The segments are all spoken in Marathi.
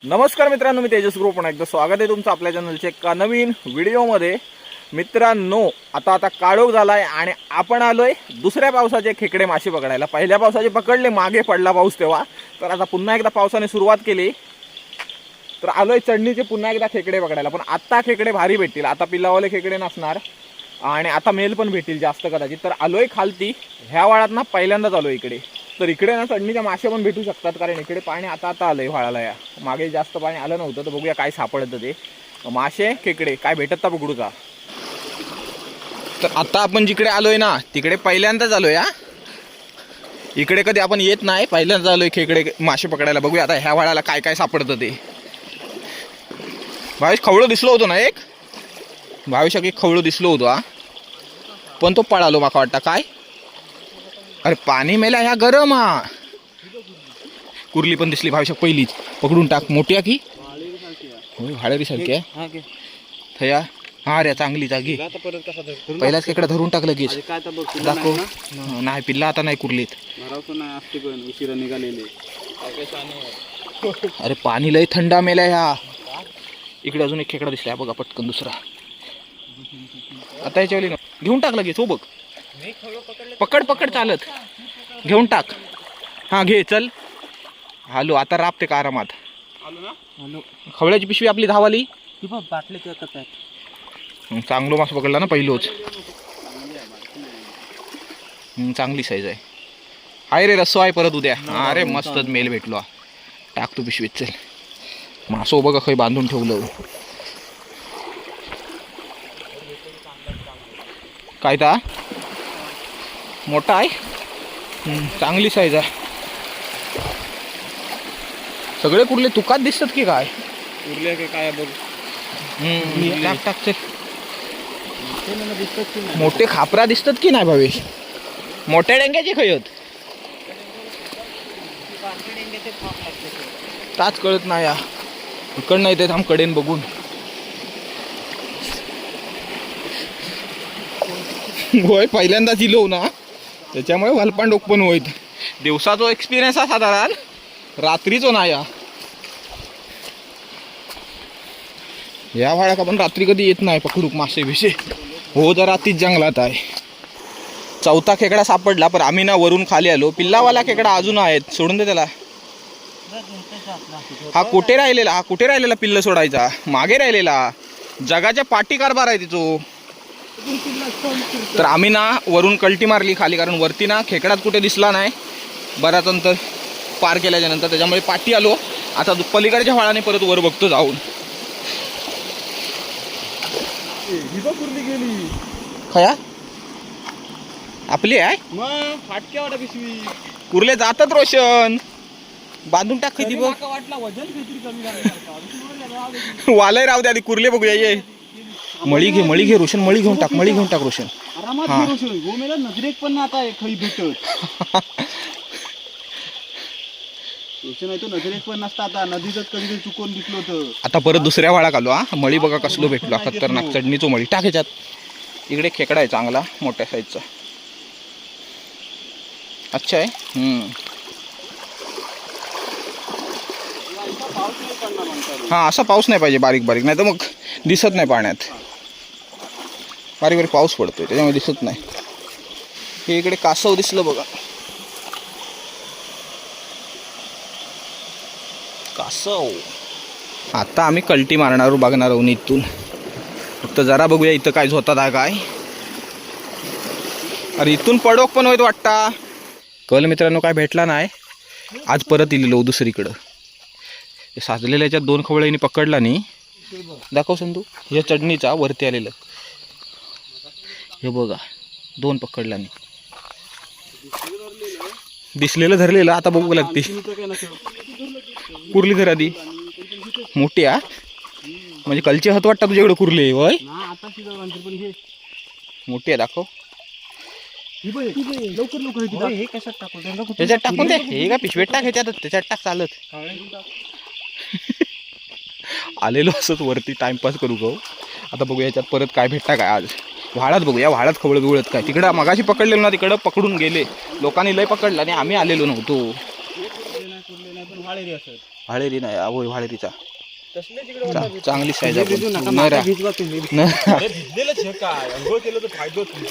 नमस्कार मित्रांनो, मी तेजस ग्रुप पुन्हा एकदा स्वागत आहे तुमचं आपल्या चॅनलच्या एका नवीन व्हिडिओमध्ये। मित्रांनो, आता काळोख झालाय आणि आपण आलोय दुसऱ्या पावसाचे खेकडे मासे पकडायला। पहिल्या पावसाचे पकडले, मागे पडला पाऊस तेव्हा, तर आता पुन्हा एकदा पावसाने सुरुवात केली, तर आलोय चढणीचे पुन्हा एकदा खेकडे पकडायला। पण आता खेकडे भारी भेटतील, आता पिल्लावाले खेकडे नसणार आणि आता मेल पण भेटतील जास्त कदाचित। तर आलोय खालती, ह्या वाळात ना पहिल्यांदाच आलोय इकडे, तर इकडे ना चढणीचे मासे पण भेटू शकतात, कारण इकडे पाणी आता आलंय व्हाळाला। या मागे जास्त पाणी आलं नव्हतं, तर बघूया काय सापडतं ते मासे खेकडे काय भेटत तर पकडू का। तर आता आपण जिकडे आलोय ना तिकडे पहिल्यांदाच आलोय। हा इकडे कधी आपण येत नाही, पहिल्यांदाच आलोय खेकडे मासे पकडायला। बघूया आता ह्या व्हाळाला काय काय सापडतं ते। भावेश खवळं दिसलो होतो ना, एक भावेश एक खवळं दिसलो होतो, हा पण तो पळालो माका वाटतं काय। अरे पाणी मेला, ह्या गरम हा। कुर्ली पण दिसली भावशक, पहिलीच पकडून टाक। मोठी आहे की हाळेरी सारखी आहे थया। हा रे चांगली जागी, पहिलाच खेकडा धरून टाकलं की दाखव। नाही पिल्ला आता नाही कुर्लीत, अरे पाणी लय थंडा मेला ह्या। इकडे अजून एक खेकडा दिसला बघा, पटकन दुसरा आता याच्यावली घेऊन टाकलं की तो बघ। पकड पकड चालत घेऊन टाक। हा घे चल, हालो आता राबते का आरामात। खवळ्याची पिशवी आपली धावाली, चांगलो मास पकडला ना पहिलोच। चांगली साईज आहे, हाय रे रस्सो आहे परत उद्या। अरे मस्त मेल भेटलो, टाक तू पिशवीत चल। मासो बघा खै बांधून ठेवलं काय ता मोठा आहे, चांगली साईज आहे। सगळे कुर्ले तुकात दिसतात की काय, कुर्ले काय बघ। टाक टाक चल। मोठे खापरा दिसतात की नाही भावेश, मोठ्या डेंग्याचे खयत ताच कळत नाही या। इकड नाही ते थांब कडेन बघून। होय पहिल्यांदाच इलो ना, त्याच्यामुळे वलपांड ओपन होईत। दिवसाचा एक्सपिरियन्स हा साधारण, रात्रीचो ना या वाळा का पण रात्री कधी येत नाही पकडूक मासे बिशे। हो जरा तीच जंगलात आहे। चौथा खेकडा सापडला, पण आम्ही ना वरून खाली आलो। पिल्लावाला खेकडा अजून आहेत, सोडून दे त्याला। हा कुठे राहिलेला पिल्ल सोडायचा, मागे राहिलेला। जगाच्या पाठी कारभार आहे तिचो। तर आम्ही ना वरून कल्टी मारली खाली, कारण वरती ना खेकडाच कुठे दिसला नाही बराच अंतर पार केल्याच्या नंतर, त्याच्यामुळे पाठी आलो। आता पलीकडच्या व्हाळाने परत वर बघतो जाऊन। गेली खया आपली आहे मग फाटक्या वाटा पिशवी। कुर्ले जातात रोशन, बांधून टाक ती बघ। वाटला वजन काहीतरी कमी झालं वालय राहू दे, आधी कुर्ले बघूया। ये मळी घे रोशन, मळी घेऊन टाक रोशन। आरामात घे रोशन, गोमेला नजरेक पण आता खरी भेटत रोशन आहे तो नजरेक पण नसता। आता नदीतच कधी चुकून दिसलो होतं। आता परत दुसऱ्या वाळा आलो। हा मळी बघा कसलो भेटलो, खतरनाक चढणीचो मळी। टाक ह्याच्यात, इकडे खेकडा आहे चांगला मोठ्या साईजचा, अच्छा आहे। हा असा पाऊस नाही पाहिजे, बारीक बारीक, नाही तर मग दिसत नाही पाण्यात। बारीक बारीक पाऊस पडतोय त्याच्यामुळे दिसत नाही। हे इकडे कासव दिसलं बघा, कासव। आता आम्ही कल्टी मारणार बघणार आहोत इथून, फक्त जरा बघूया इथं काय झोतात आहे काय। अरे इथून पडोक पण होईत वाटता। कल मित्रांनो काय भेटला नाही, आज परत इलेलो दुसरीकडं। साचलेल्या याच्यात दोन खवळ्यांनी पकडला नाही, दाखव संतू। हे चढणीचा वरती आलेलं, हे बघा दोन पकडला नाही, दिसलेलं धरलेलं। आता बघू लागते कुर्ली धर आधी, मोठी आ म्हणजे कलची हात वाटतं तुझ्याकडे कुर्ली वय मोठी आहे, दाखव। त्याच्यात टाकून दे, हे का पिशवेत टाक, त्याच्यात टाक चालत। आलेलो असंच वरती टाइमपास करू गो। आता बघूया याच्यात परत काय भेटता काय आज। व्हाळात बघूया, व्हाळात खवळत गुळत काय। तिकडं मगाशी पकडलेलो ना, तिकडं पकडून गेले लोकांनी, लय पकडला आणि आम्ही आलेलो नव्हतो। व्हाळेरी नाही होय व्हाळेरीचा तसले तिकडे चांगली साईज भिजू नका, माका भिजवा तुम्ही. अरे भिजलेलंच हे काय, अंघोळ केलं तर फायदाच नाही.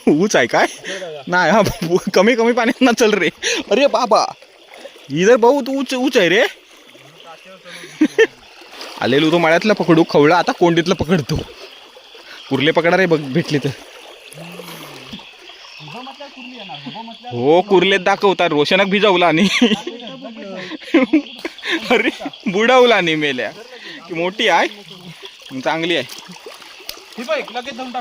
ऊच आहे काय नाही हा कमी कमी पाण्यात ना चल रे अरे बाबा इधर बहुत ऊच ऊच आहे रे आलेलो तो मळ्यातला पकडू खवळा आता कोंडीतलं पकडतो कुर्ले पकडा रे बघ भेटले तर हो कुर्लेत दाखवतात रोशनक भिजवला आणि अरे बुडवला आणि मेल्या की मोठी आहे चांगली आहे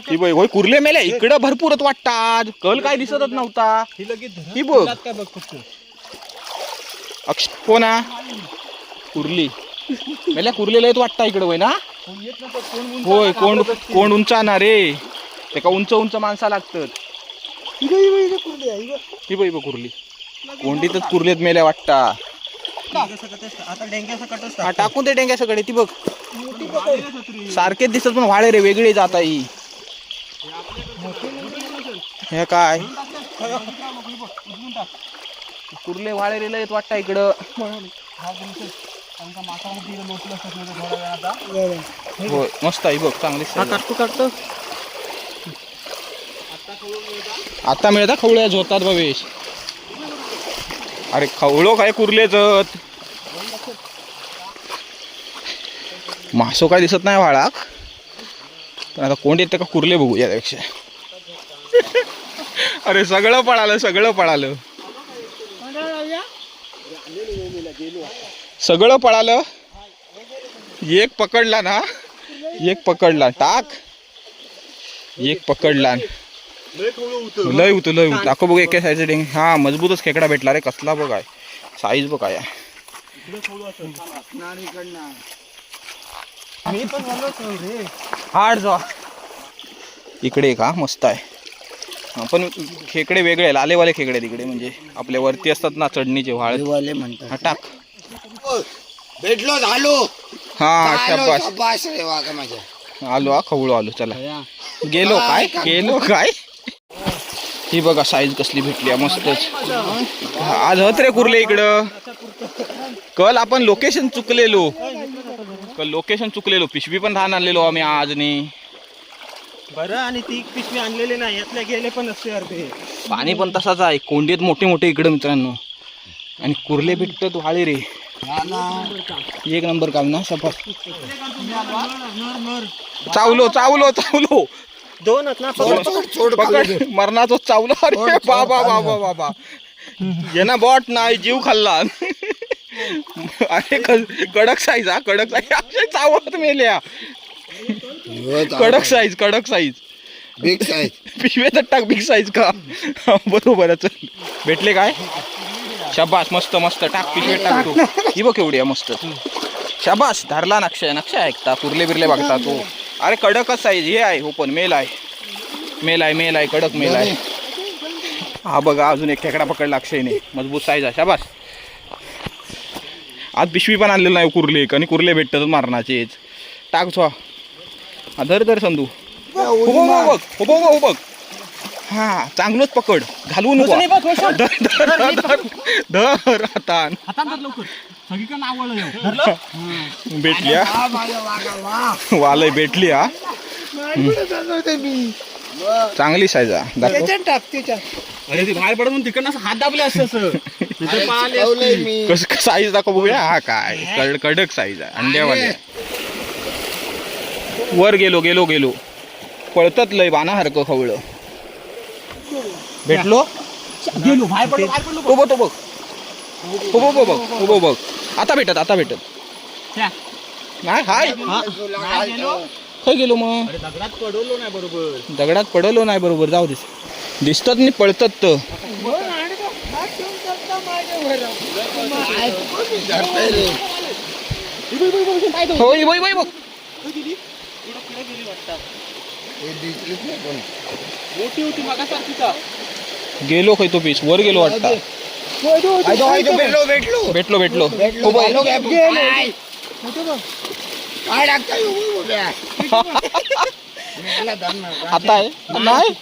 ही बघ होय कुर्ले मेल्या इकडं भरपूरच वाटतात कल काय दिसतच नव्हता ही बघ अक्ष कोणा कुर्ली मेल्या कुर्लेला येत वाटता इकडं होय ना होय कोण कोण उंचा ना रे ते का उंच उंच माणसा लागतात ही बघ कुर्ली कोंडीतच कुर्लेत मेल्या वाटता हा टाकून ते डेंग्या सगळे ती बघ सारखेच दिसत पण वाळे रे वेगळे जात आहे हे काय कुर्ले वाळे रे येत वाटता इकडं होय मस्त आहे बघ चांगली काढतो आता मिळता खवळ्या झोतात भवेश अरे खवळो काय कुर्लेच मासो काय दिसत नाही वाळाक पण आता कोण येते का कुर्ले बघू यापेक्षा अरे सगळं पळालं सगळं पळालं एक पकडला ना एक पकडला टाक एक पकडला लय होतो दाखव बघ एका साईजचा डेंग हा मजबूतच खेकडा भेटला रे कसला बघ आहे साईज बघ काय हाड जा इकडे का मस्त आहे पण खेकडे वेगळे आहे लालेवाले खेकडे तिकडे म्हणजे आपल्या वरती असतात ना चढणीचे व्हाळे म्हणतात टाक भेटलो झालो हा शाबास आलो हा खवळो आलो चला गेलो काय ही बघा साईज कसली भेटली मस्तच आज हत रे कुर्ले इकडं कल आपण लोकेशन चुकलेलो पिशवी पण धान आणलेलो आम्ही आज नाही बरं आणि ती पिशवी आणलेली नाही यातल्या गेले पण असते अर्धे पाणी पण तसाच आहे कोंडीत मोठे मोठे इकडे मित्रांनो आणि कुर्ले भेटतात वाळे रे एक नंबर काम ना सफर चावलो दोन ना पकड मरणाचं चावलं अरे बाबा यांना बॉट नाही जीव खाल्ला अरे कडक साईज चावत मेल्या कडक साईज बिग साईज पिशव्यात टाक बिग साईज का बरोबरच भेटले काय शाबास मस्त टाक पिशव्यात टाकतो ही बघ एवढी मस्त शाबास धरला नक्षा ऐकता कुर्ले बिरले बघता तो अरे कडकच साईज हे आहे ओपन मेल आहे कडक मेल आहे हा बघा अजून एक खेकडा पकडला अक्षयने मजबूत साईज आहे शाबास आज पिशवी पण आणलेलं नाही कुर्ले आणि कुर्ले भेटतात मारणाचे टाक छो धर संधू हो बघ हा चांगलंच पकड घालवू नको धर आता भेटल्या वालय भेटली हा चांगली साईज अरे ती बाहेर पडून तिकडनं हात दाबले असं कसं साईज दाखव बघूया हा काय कडक साईज आहे अंड्यावाले वर गेलो पळतात लय बाणासारखं खवळं भेटलो गेलो बाहेर पडलो तो बघ आता भेटत नाही हाय काय गेलो मग दगडात पडलो नाही बरोबर जाऊ दिसतात नाही पळतात तर होय बघ गेलो काय तो पीस वर गेलो वाटता भेटलो आता आहे नाही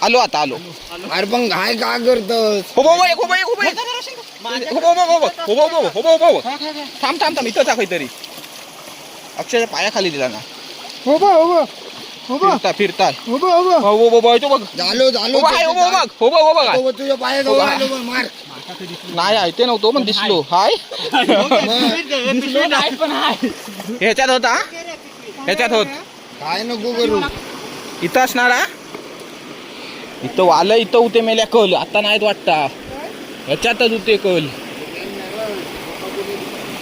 आलो आता आलो. अरे पण काय का करतोस? हो बाबा, हो बाबा, हो बाबा. हो बाबा, हो बाबा, हो बाबा, हो बाबा, हो बाबा. थांब इथंच आहे काहीतरी. अक्षरशः पायाखाली दिला ना. फिरता हो बाबा, तो बघ. झालो हो बघ, हो बघ, हो बघ, हो बघ. तुझ्या पायाजवळ आलो बघ, मार. नाही आहे ते नव्हतं पण दिसलो. हाय ह्याच्यात होता, ह्याच्यात होत. काय नको करू. इथं असणार हा. इथं वालं, इथं उते मेल्या कल. आता नाहीत वाटता. ह्याच्यातच उते कल.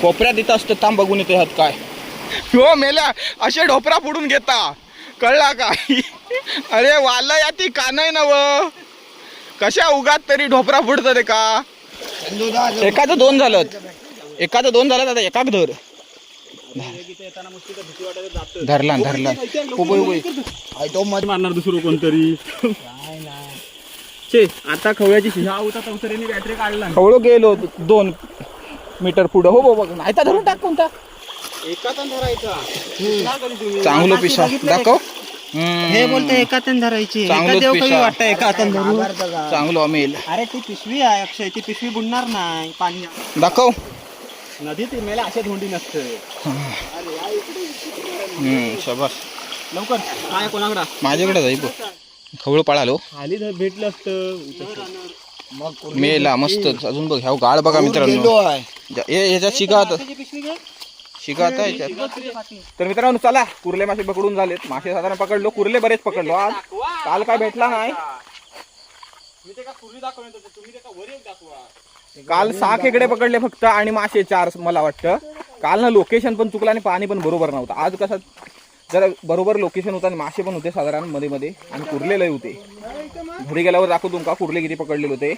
कोपऱ्यात इथं असतं. थांब बघून येते हात काय. हो मेल्या असे ढोपरा फोडून घेता. कळला का? अरे वालं या ती कानय नव. कशा उगात तरी ढोपरा फुटतं ते का. एकाचं दोन झालं. आता एकाक धर. धरला तो मध्ये मारणार दुसरं कोणतरी. आता खवळ्याची शिहा होता तवसरीने बॅटरी काढला. खवळो गेलो 2 मीटर पुढं. हो बाबा नाही तर धरून टाक कोणता. एकातन धरायचा. चांगलं पिसा दाखव. हे बोलते एकातन धरायची. चांगलं देव कमी पिसा. वाटतं एकातन धरू. चांगलं अमेल अरे ती पिशवी आहे अक्षय, ती पिशवी बुडणार नाही पाणी. दाखव. नदीत मेला अशा धोंडी नसतं. शाबास. लवकर काय कोणाकडा माझ्याकडे जाई खवळ पळालो. खाली भेटलं असतं. मेला मस्तच. अजून बघ ह्या गाळ बघा मित्रांनो. ह्याच्यात शिकात आहे ह्याच्यात. तर मित्रांनो चला, कुर्ले मासे पकडून झालेत. मासे साधारण पकडलो, कुर्ले बरेच पकडलो आज. काल काय भेटला नाही. काल 6 खेकडे पकडले फक्त आणि मासे 4 मला वाटतं. काल ना लोकेशन पण चुकलं आणि पाणी पण बरोबर नव्हतं. आज कसं जरा बरोबर लोकेशन होतं आणि मासे पण होते साधारण मध्ये आणि कुर्ले लय होते. घरी गेल्यावर दाखवतो तुमका कुर्ले किती पकडलेले होते.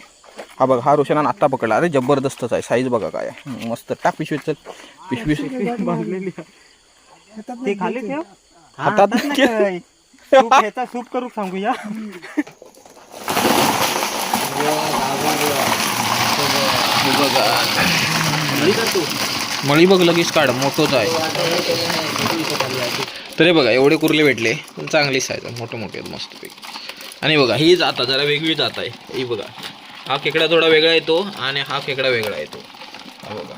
हा बघ, हा रोशनान आत्ता पकडला. अरे जबरदस्तच आहे. साईज बघा काय मस्त. टाक पिशवीत. चल पिशवी बांधलेली ते खाली ठेव. हातात ह्याचा सूप करू सांगूया. मळी बघ लगेच काढ. मोठोच आहे. तरी बघा एवढे कुर्ले भेटले. पण चांगली साईज आहे. मोठे आहेत मस्तपैकी. आणि बघा ही जाता जरा वेगळी जात आहे. ही बघा, हा खेकडा थोडा वेगळा येतो आणि हा खेकडा वेगळा येतो. हा बघा.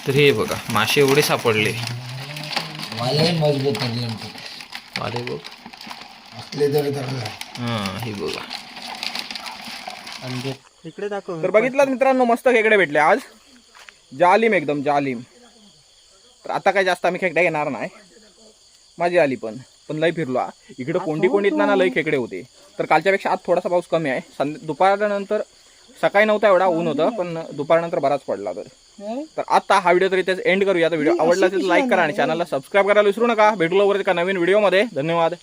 तर हे बघा मासे एवढे सापडले. वाले बघ. हा हे बघा. इकडे दाखव. तर बघितलं मित्रांनो, मस्त खेकडे भेटले आज. जालीम एकदम जालीम. तर आता काय जास्त आम्ही खेकडे घेणार नाही. माझी आली पण लय फिरलो. इकडे कोंडीत ना लय खेकडे होते. तर कालच्यापेक्षा आज थोडासा पाऊस कमी आहे. दुपारनंतर सकाळी नव्हता एवढा ऊन होतं, पण दुपारनंतर बराच पडला. तर आता हा व्हिडिओ तरी इथेच एंड करूया. व्हिडिओ आवडला असेल तर लाईक करा आणि चॅनलला सबस्क्राईब करायला विसरू नका. भेटू लवकर एका नवीन व्हिडिओमध्ये. धन्यवाद.